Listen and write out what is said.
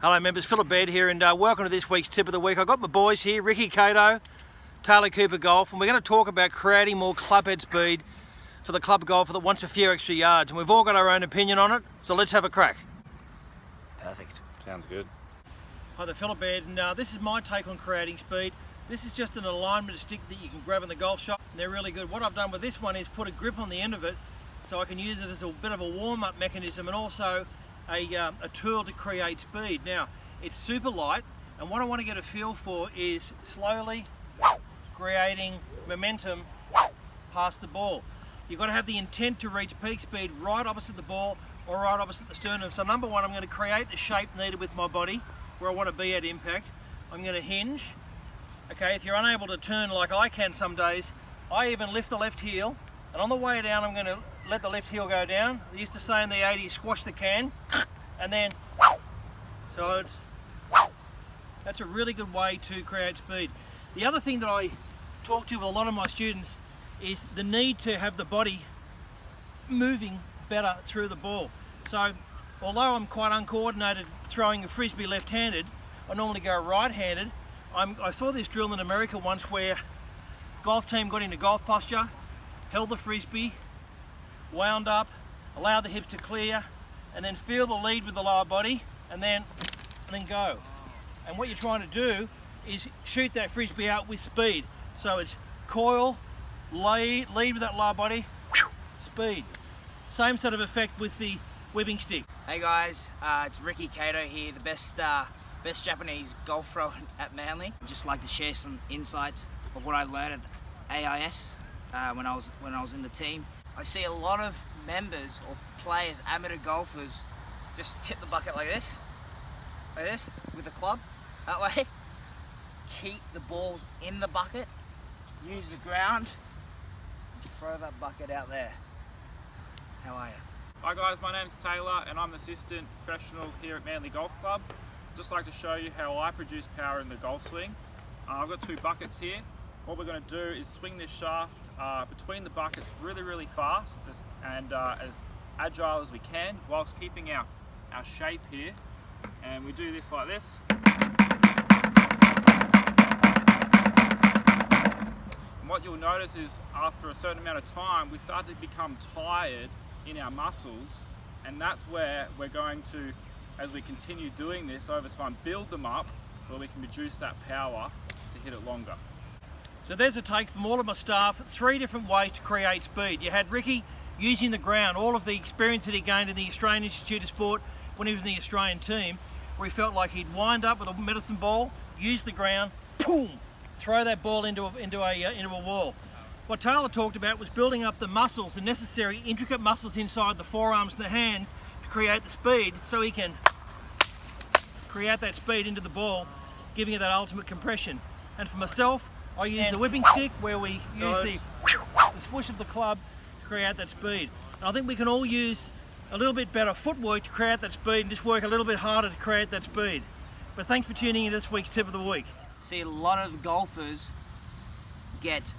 Hello members, Baird here, and welcome to this week's tip of the week. I've got my boys here, Ricky, Kato, Taylor Cooper Golf, and we're going to talk about creating more clubhead speed for the club golfer that wants a few extra yards. And we've all got our own opinion on it, so let's have a crack. Perfect. Sounds good. Hi there, Baird, and this is my take on creating speed. This is just an alignment stick that you can grab in the golf shop, and they're really good. What I've done with this one is put a grip on the end of it, so I can use it as a bit of a warm-up mechanism and also a tool to create speed. Now, it's super light, and what I want to get a feel for is slowly creating momentum past the ball. You've got to have the intent to reach peak speed right opposite the ball or right opposite the sternum. So number one, I'm going to create the shape needed with my body where I want to be at impact. I'm going to hinge. Okay, if you're unable to turn like I can some days, I even lift the left heel, and on the way down I'm going to let the left heel go down. They used to say in the 80s, squash the can, and then, so that's a really good way to create speed. The other thing that I talk to with a lot of my students is the need to have the body moving better through the ball. So although I'm quite uncoordinated throwing a frisbee left-handed, I normally go right-handed. I saw this drill in America once where golf team got into golf posture, held the frisbee, wound up, allowed the hips to clear, and then feel the lead with the lower body, and then go. And what you're trying to do is shoot that frisbee out with speed. So it's coil, lead with that lower body, speed. Same sort of effect with the whipping stick. Hey guys, it's Ricky Kato here, the best Japanese golf pro at Manly. I'd just like to share some insights of what I learned at AIS when I was in the team. I see a lot of members or players, amateur golfers, just tip the bucket like this, with the club, that way. Keep the balls in the bucket, use the ground, throw that bucket out there. How are you? Hi guys, my name's Taylor and I'm the assistant professional here at Manly Golf Club. Just like to show you how I produce power in the golf swing. I've got two buckets here. What we're going to do is swing this shaft between the buckets really fast and as agile as we can whilst keeping our shape here. And we do this like this. And what you'll notice is after a certain amount of time we start to become tired in our muscles, and that's where we're going to, as we continue doing this over time, build them up where we can produce that power to hit it longer. So there's a take from all of my staff, 3 different ways to create speed. You had Ricky using the ground, all of the experience that he gained in the Australian Institute of Sport when he was in the Australian team, where he felt like he'd wind up with a medicine ball, use the ground, boom, throw that ball into a wall. What Taylor talked about was building up the muscles, the necessary intricate muscles inside the forearms and the hands to create the speed so he can create that speed into the ball, giving it that ultimate compression. And for myself, I use the whipping stick where we use the swoosh of the club to create that speed. And I think we can all use a little bit better footwork to create that speed and just work a little bit harder to create that speed. But thanks for tuning in to this week's tip of the week. See a lot of golfers get